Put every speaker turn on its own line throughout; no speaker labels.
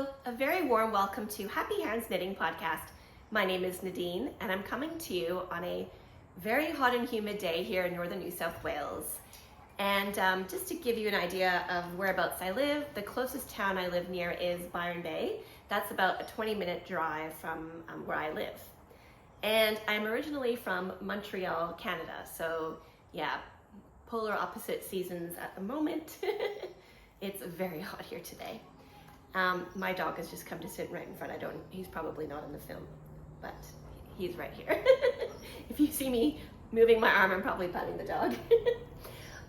Hello, a very warm welcome to Happy Hands Knitting Podcast. My name is Nadine and I'm coming to you on a very hot and humid day here in northern New South Wales. And just to give you an idea of whereabouts I live, the closest town I live near is Byron Bay. That's about a 20-minute drive from where I live. And I'm originally from Montreal, Canada. So yeah, polar opposite seasons at the moment. It's very hot here today. My dog has just come to sit right in front. He's probably not in the film, but he's right here. If you see me moving my arm, I'm probably patting the dog.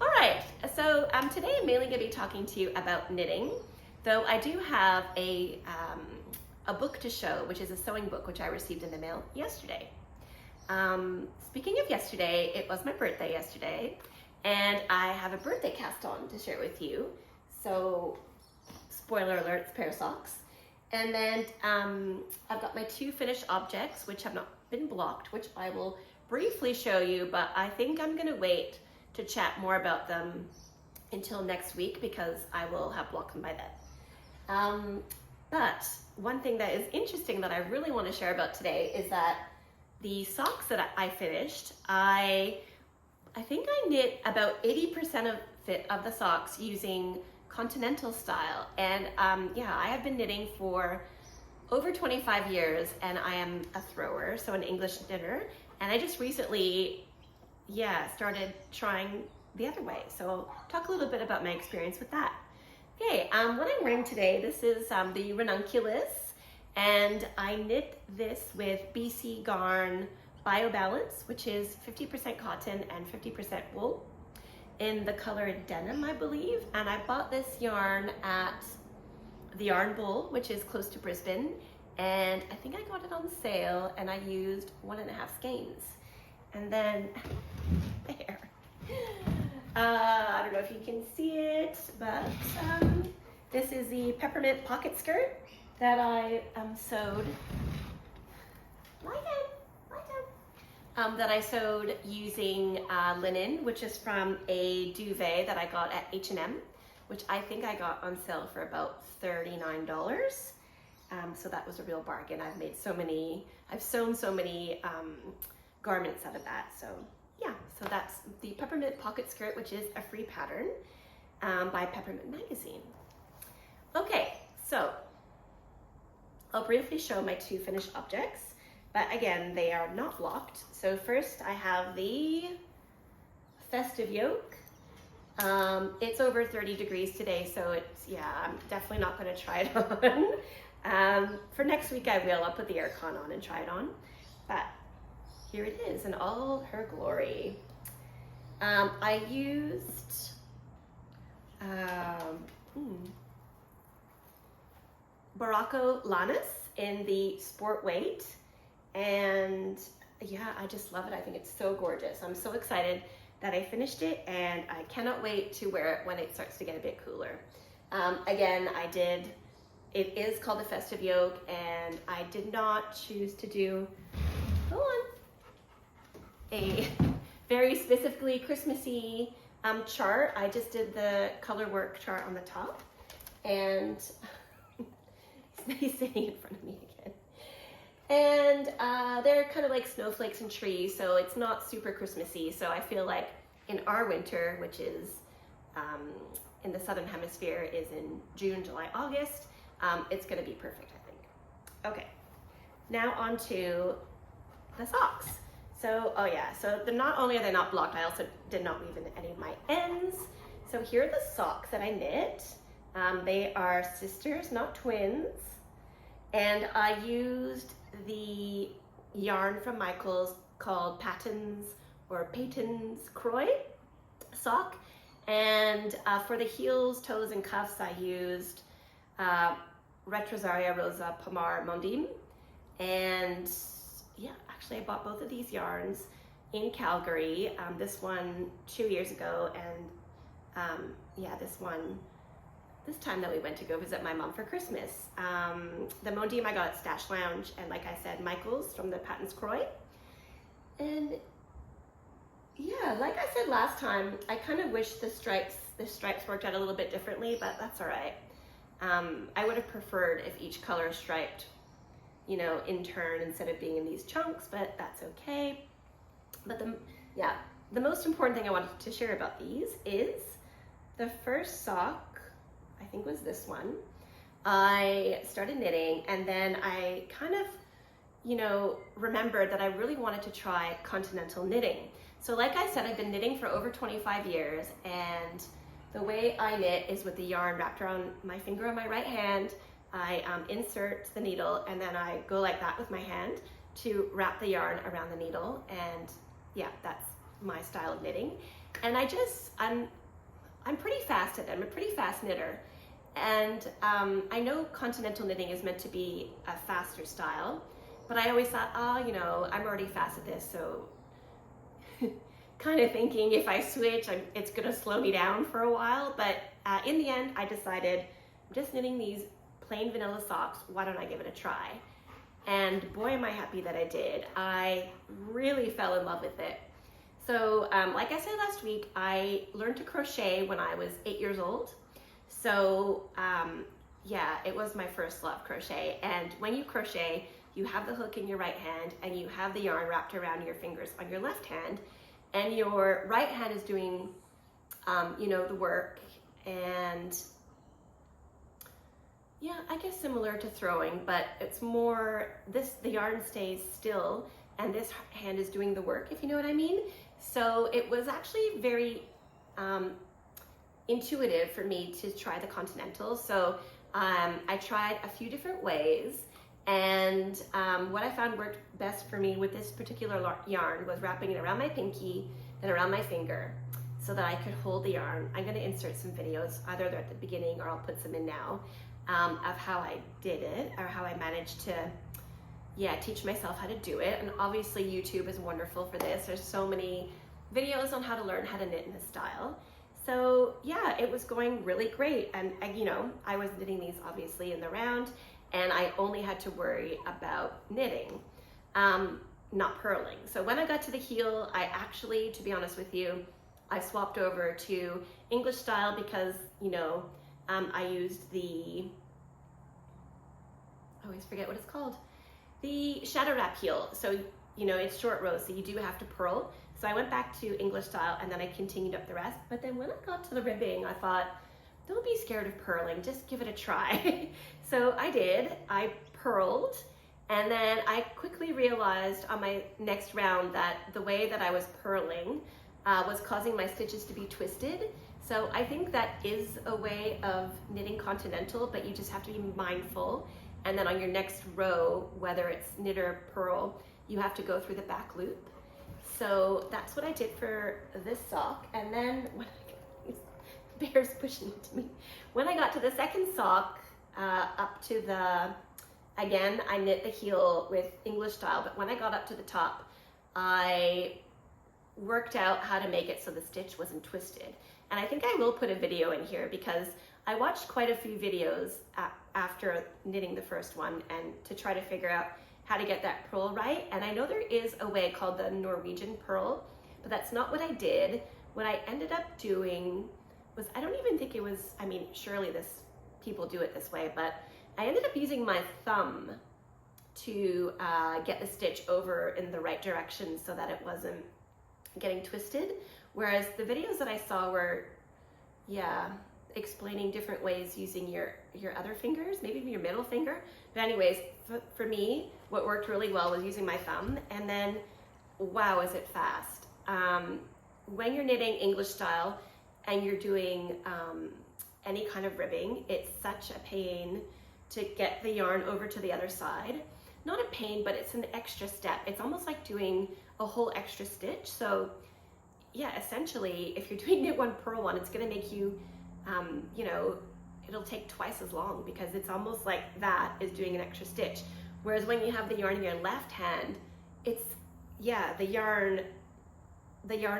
All right, so today I'm mainly gonna be talking to you about knitting, though I do have a book to show, which is a sewing book, which I received in the mail yesterday. Speaking of yesterday, it was my birthday yesterday, and I have a birthday cast on to share with you. So, spoiler alert, it's a pair of socks. And then I've got my two finished objects, which have not been blocked, which I will briefly show you, but I think I'm gonna wait to chat more about them until next week because I will have blocked them by then. But one thing that is interesting that I really want to share about today is that the socks that I finished, I think I knit about 80% of the socks using Continental style, and yeah, I have been knitting for over 25 years, and I am a thrower, so an English knitter, and I just recently, started trying the other way. So I'll talk a little bit about my experience with that. Okay, what I'm wearing today, this is the ranunculus, and I knit this with BC Garn BioBalance, which is 50% cotton and 50% wool, in the color denim, I believe. And I bought this yarn at the Yarn Bowl, which is close to Brisbane. And I think I got it on sale and I used 1.5 skeins. And then there. I don't know if you can see it, but this is the peppermint pocket skirt that I sewed. That I sewed using linen, which is from a duvet that I got at H&M, which I think I got on sale for about $39. So that was a real bargain. I've sewn so many garments out of that. So yeah, so that's the peppermint pocket skirt, which is a free pattern by Peppermint Magazine. Okay, so I'll briefly show my two finished objects. But again, they are not blocked. So first I have the Festive Yoke. It's over 30 degrees today, so I'm definitely not gonna try it on. For next week I will, I'll put the aircon on and try it on. But here it is in all her glory. I used Berroco Lanas in the sport weight. And yeah, I just love it. I think it's so gorgeous. I'm so excited that I finished it, and I cannot wait to wear it when it starts to get a bit cooler. Again, it is called the Festive Yoke, and I did not choose to do, a very specifically Christmassy chart. I just did the color work chart on the top, and he's sitting in front of me again. And they're kind of like snowflakes and trees, so it's not super Christmassy. So I feel like in our winter, which is in the Southern Hemisphere, is in June, July, August, it's gonna be perfect, I think. Okay, now on to the socks. So, so not only are they not blocked, I also did not weave in any of my ends. So here are the socks that I knit. They are sisters, not twins. And I used the yarn from Michael's called Patins Kroy sock. And for the heels, toes, and cuffs, I used Retrosaria Rosa Pomar Mondim. And yeah, actually I bought both of these yarns in Calgary. This one 2 years ago, and this time that we went to go visit my mom for Christmas. The Mondim I got at Stash Lounge, and like I said, Michael's from the Patins Kroy. And yeah, like I said last time, I kind of wish the stripes worked out a little bit differently, but that's all right. I would have preferred if each color is striped, you know, in turn instead of being in these chunks, but that's okay. But the most important thing I wanted to share about these is the first sock, I think was this one. I started knitting and then I kind of, you know, remembered that I really wanted to try continental knitting. So like I said, I've been knitting for over 25 years, and the way I knit is with the yarn wrapped around my finger on my right hand. I insert the needle and then I go like that with my hand to wrap the yarn around the needle, and yeah, that's my style of knitting. And I'm pretty fast at it. I'm a pretty fast knitter. And I know continental knitting is meant to be a faster style, but I always thought, oh, you know, I'm already fast at this, so kind of thinking if I switch, it's gonna slow me down for a while. But in the end, I decided I'm just knitting these plain vanilla socks. Why don't I give it a try? And boy, am I happy that I did. I really fell in love with it. So like I said last week, I learned to crochet when I was 8 years old. So yeah, it was my first love, crochet. And when you crochet, you have the hook in your right hand and you have the yarn wrapped around your fingers on your left hand, and your right hand is doing, you know, the work. And yeah, I guess similar to throwing, but it's more the yarn stays still and this hand is doing the work, if you know what I mean. So it was actually very intuitive for me to try the continental. So I tried a few different ways, and what I found worked best for me with this particular yarn was wrapping it around my pinky and around my finger so that I could hold the yarn. I'm going to insert some videos, either they're at the beginning or I'll put some in now, of how I did it, or how I managed to teach myself how to do it. And obviously YouTube is wonderful for this. There's so many videos on how to learn how to knit in this style. So yeah, it was going really great. And you know, I was knitting these obviously in the round, and I only had to worry about knitting, not purling. So when I got to the heel, I actually, to be honest with you, I swapped over to English style because, you know, I used I always forget what it's called, the shadow wrap heel. So, you know, it's short rows, so you do have to purl. So I went back to English style and then I continued up the rest. But then when I got to the ribbing, I thought, don't be scared of purling, just give it a try. So I did, I purled, and then I quickly realized on my next round that the way that I was purling was causing my stitches to be twisted. So I think that is a way of knitting continental, but you just have to be mindful. And then on your next row, whether it's knit or purl, you have to go through the back loop. So that's what I did for this sock. And then when bear's pushing into me. When I got to the second sock, up to again, I knit the heel with English style, but when I got up to the top, I worked out how to make it so the stitch wasn't twisted. And I think I will put a video in here because I watched quite a few videos after knitting the first one, and to try to figure out how to get that purl right. And I know there is a way called the Norwegian purl, but that's not what I did. What I ended up doing was, I don't even think it was, I mean, surely people do it this way, but I ended up using my thumb to get the stitch over in the right direction so that it wasn't getting twisted. Whereas the videos that I saw were, explaining different ways using your other fingers, maybe even your middle finger. But anyways, for me, what worked really well was using my thumb, and then, wow, is it fast. When you're knitting English style and you're doing any kind of ribbing, it's such a pain to get the yarn over to the other side. Not a pain, but it's an extra step. It's almost like doing a whole extra stitch. So yeah, essentially, if you're doing knit one, purl one, it's gonna make you, you know, it'll take twice as long because it's almost like that is doing an extra stitch. Whereas when you have the yarn in your left hand, it's, the yarn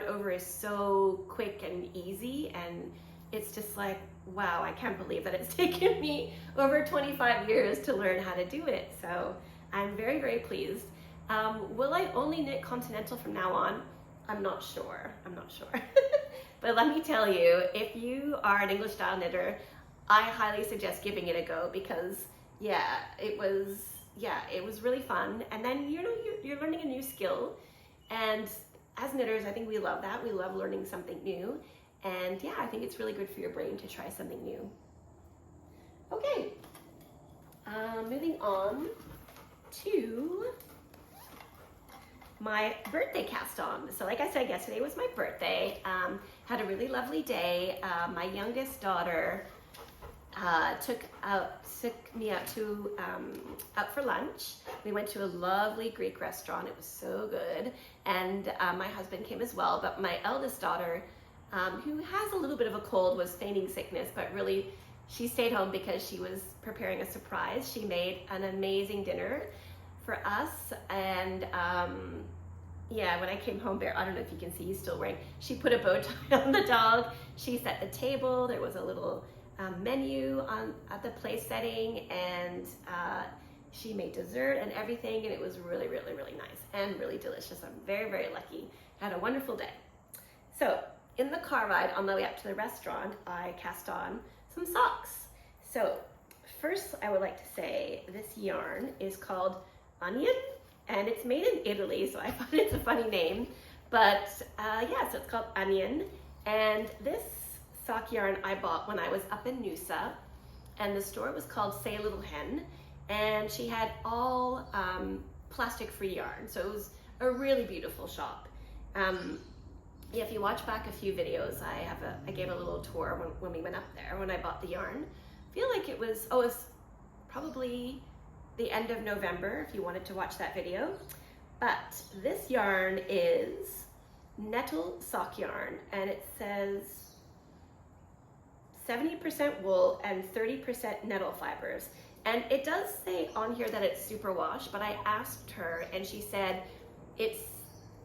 over is so quick and easy, and it's just like, wow, I can't believe that it's taken me over 25 years to learn how to do it. So I'm very, very pleased. Will I only knit continental from now on? I'm not sure. But let me tell you, if you are an English style knitter, I highly suggest giving it a go because it was really fun. And then, you know, you're learning a new skill. And as knitters, I think we love that. We love learning something new. And yeah, I think it's really good for your brain to try something new. Okay, moving on to my birthday cast on. So like I said, yesterday was my birthday. Had a really lovely day. My youngest daughter took me out for lunch. We went to a lovely Greek restaurant. It was so good. And my husband came as well, but my eldest daughter, who has a little bit of a cold, was feigning sickness, but really she stayed home because she was preparing a surprise. She made an amazing dinner for us, and yeah, when I came home, Bear, I don't know if you can see, he's still wearing, she put a bow tie on the dog. She set the table. There was a little menu at the place setting, and she made dessert and everything, and it was really, really, really nice and really delicious. I'm very, very lucky. Had a wonderful day. So in the car ride on the way up to the restaurant, I cast on some socks. So first, I would like to say this yarn is called Onion, and it's made in Italy, so I thought it's a funny name. But yeah, so it's called Onion, and this sock yarn I bought when I was up in Noosa, and the store was called Say a Little Hen, and she had all plastic-free yarn, so it was a really beautiful shop. Yeah, if you watch back a few videos, I gave a little tour when we went up there when I bought the yarn. I feel like it was probably the end of November if you wanted to watch that video. But this yarn is Nettle Sock Yarn, and it says 70% wool and 30% nettle fibers. And it does say on here that it's superwash, but I asked her and she said it's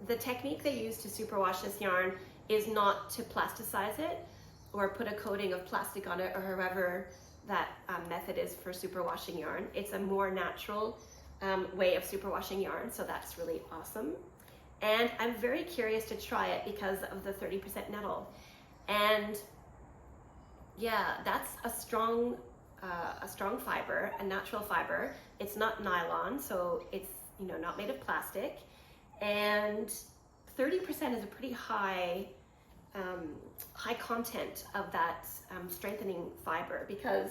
the technique they use to superwash this yarn is not to plasticize it or put a coating of plastic on it or however that method is for superwashing yarn. It's a more natural way of superwashing yarn, so that's really awesome. And I'm very curious to try it because of the 30% nettle. And yeah, that's a strong fiber, a natural fiber. It's not nylon, so it's, you know, not made of plastic. And 30% is a pretty high content of that strengthening fiber, because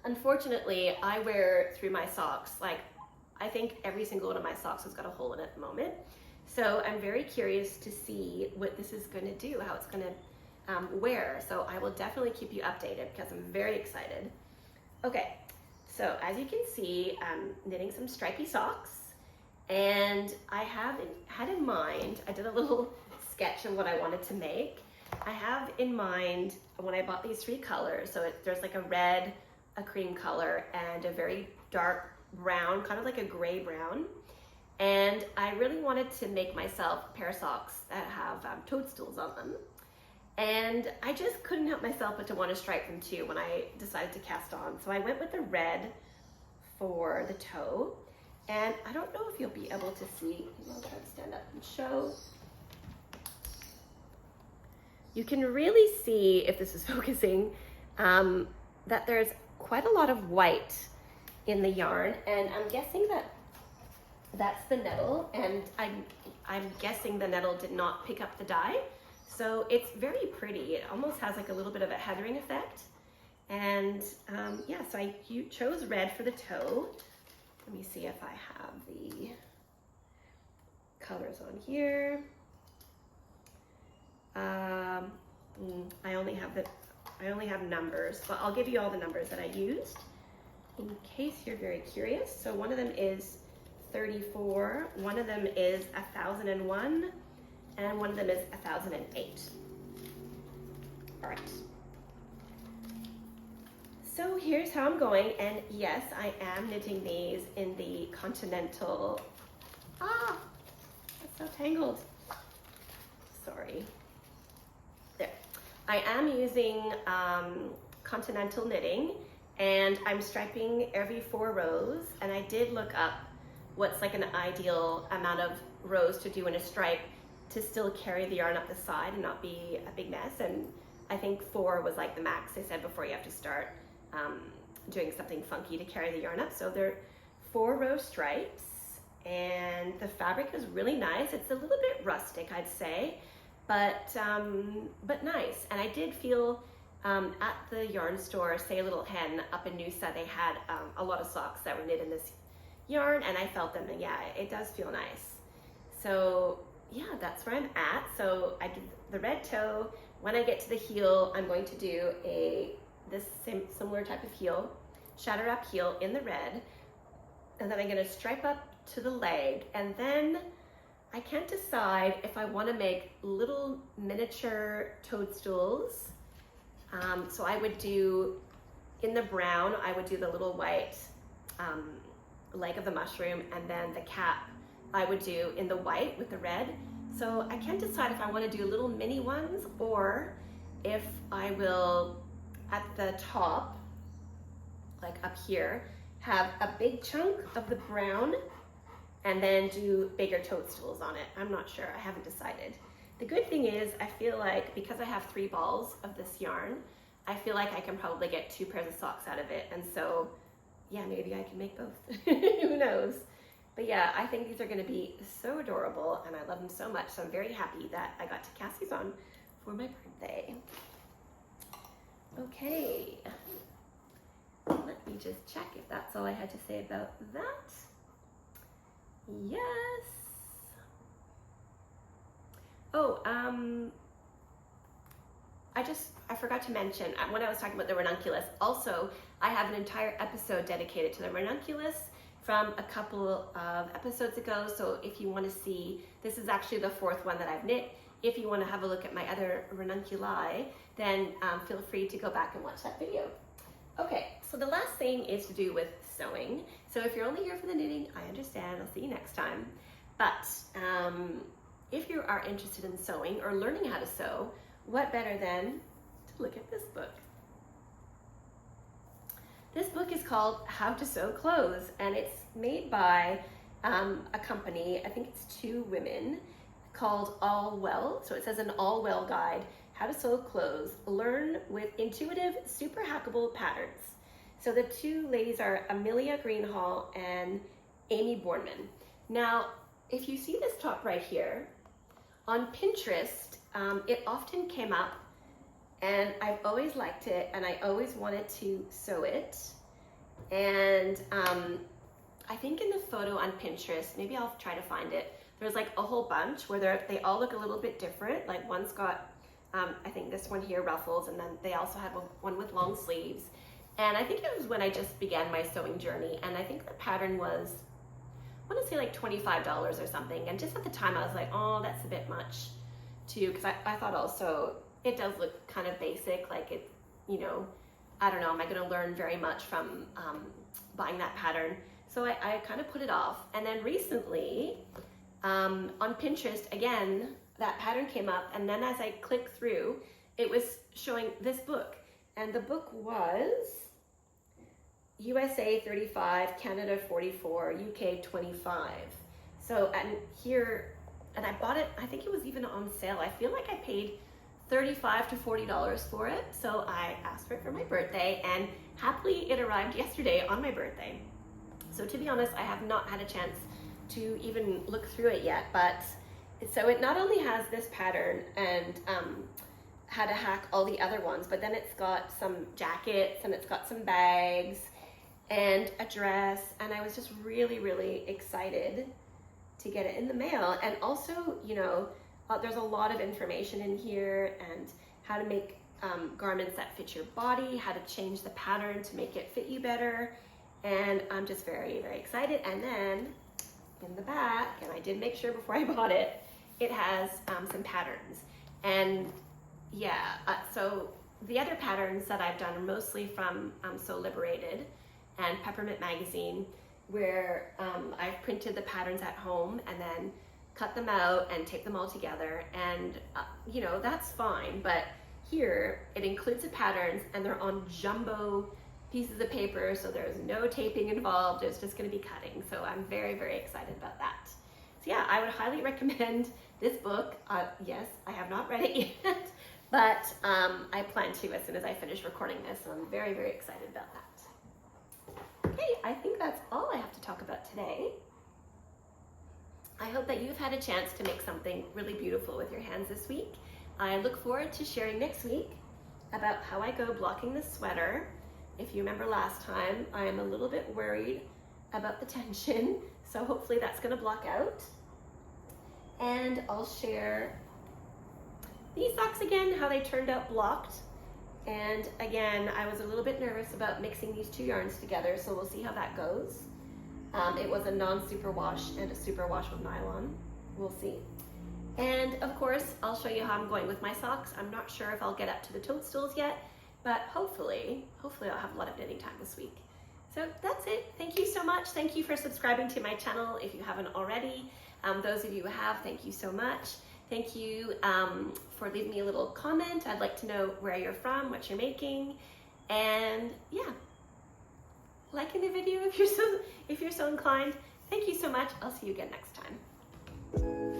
unfortunately I wear through my socks, like I think every single one of my socks has got a hole in it at the moment. So I'm very curious to see what this is going to do, how it's going to wear. So I will definitely keep you updated because I'm very excited. Okay, so as you can see, I'm knitting some stripy socks, and I had in mind, I did a little sketch of what I wanted to make. I have in mind when I bought these three colors, so there's like a red, a cream color, and a very dark brown, kind of like a gray brown. And I really wanted to make myself a pair of socks that have toadstools on them. And I just couldn't help myself but to want to stripe them too when I decided to cast on. So I went with the red for the toe. And I don't know if you'll be able to see, I'll try to stand up and show. You can really see, if this is focusing, that there's quite a lot of white in the yarn. And I'm guessing that that's the nettle, and I'm guessing the nettle did not pick up the dye. So it's very pretty. It almost has like a little bit of a heathering effect. And yeah, so I chose red for the toe. Let me see if I have the colors on here. I only have numbers, but I'll give you all the numbers that I used in case you're very curious. So one of them is 34, one of them is 1001, and one of them is 1008. All right. So here's how I'm going, and yes, I am knitting these in the Continental, that's so tangled. Sorry. There. I am using Continental Knitting, and I'm striping every 4 rows, and I did look up what's like an ideal amount of rows to do in a stripe to still carry the yarn up the side and not be a big mess. And I think 4 was like the max they said before you have to start doing something funky to carry the yarn up. So they're 4-row stripes, and the fabric is really nice. It's a little bit rustic, I'd say, but nice. And I did feel at the yarn store, Say a Little Hen up in Noosa, they had a lot of socks that were knit in this yarn, and I felt them, and yeah, it does feel nice. So yeah, that's where I'm at. So I did the red toe. When I get to the heel, I'm going to do this similar type of heel, shatter up heel in the red, and then I'm going to stripe up to the leg, and then I can't decide if I want to make little miniature toadstools. So I would do, in the brown, I would do the little white leg of the mushroom, and then the cap I would do in the white with the red. So I can't decide if I want to do little mini ones, or if I will, at the top, like up here, have a big chunk of the brown and then do bigger toadstools on it. I'm not sure, I haven't decided. The good thing is, I feel like because I have 3 balls of this yarn, I feel like I can probably get 2 pairs of socks out of it. And so, yeah, maybe I can make both. Who knows? But yeah, I think these are gonna be so adorable, and I love them so much. So I'm very happy that I got to cast these on for my birthday. Okay, let me just check if that's all I had to say about that. Yes. Oh, I forgot to mention, when I was talking about the ranunculus, also I have an entire episode dedicated to the ranunculus from a couple of episodes ago. So if you want to see, this is actually the 4th one that I've knit. If you want to have a look at my other ranunculi, then feel free to go back and watch that video. Okay, so the last thing is to do with sewing. So if you're only here for the knitting, I understand, I'll see you next time. But if you are interested in sewing or learning how to sew, what better than to look at this book. This book is called How to Sew Clothes, and it's made by a company, I think it's 2 women, called All Well. So it says an All Well guide, how to sew clothes, learn with intuitive, super hackable patterns. So the 2 ladies are Amelia Greenhall and Amy Bourneman. Now, if you see this top right here, on Pinterest, it often came up, and I've always liked it, and I always wanted to sew it. And I think in the photo on Pinterest, maybe I'll try to find it, there's like a whole bunch where they all look a little bit different. Like one's got, I think this one here, ruffles, and then they also have one with long sleeves. And I think it was when I just began my sewing journey, and I think the pattern was, I want to say like $25 or something. And just at the time I was like, oh, that's a bit much too, because I thought also it does look kind of basic, like it, you know, I don't know, am I going to learn very much from buying that pattern? So I kind of put it off. And then recently on Pinterest, again, that pattern came up, and then as I clicked through, it was showing this book, and the book was USA 35, Canada 44, UK 25. So, and here, and I bought it, I think it was even on sale. I feel like I paid $35 to $40 for it. So I asked for it for my birthday, and happily it arrived yesterday on my birthday. So to be honest, I have not had a chance to even look through it yet, but so it not only has this pattern and how to hack all the other ones, but then it's got some jackets, and it's got some bags and a dress, and I was just really, really excited to get it in the mail. And also, you know, there's a lot of information in here, and how to make garments that fit your body, how to change the pattern to make it fit you better, and I'm just very, very excited. And then in the back, and I did make sure before I bought it, it has some patterns. And yeah, so the other patterns that I've done are mostly from Sew Liberated and Peppermint Magazine, where I've printed the patterns at home and then cut them out and tape them all together. And you know, that's fine, but here it includes the patterns, and they're on jumbo pieces of paper, so there's no taping involved. It's just going to be cutting. So I'm very, very excited about that. So yeah, I would highly recommend this book. Yes, I have not read it yet, but I plan to as soon as I finish recording this, so I'm very, very excited about that. Okay, I think that's all I have to talk about today. I hope that you've had a chance to make something really beautiful with your hands this week. I look forward to sharing next week about how I go blocking the sweater. If you remember last time, I am a little bit worried about the tension, so hopefully that's going to block out. And I'll share these socks again, how they turned out blocked. And again, I was a little bit nervous about mixing these two yarns together, so we'll see how that goes. It was a non-superwash and a superwash with nylon. We'll see. And of course, I'll show you how I'm going with my socks. I'm not sure if I'll get up to the toadstools yet, but hopefully I'll have a lot of knitting time this week. So that's it. Thank you so much. Thank you for subscribing to my channel if you haven't already. Those of you who have, thank you so much. Thank you for leaving me a little comment. I'd like to know where you're from, what you're making, and yeah, liking the video if you're so inclined. Thank you so much. I'll see you again next time.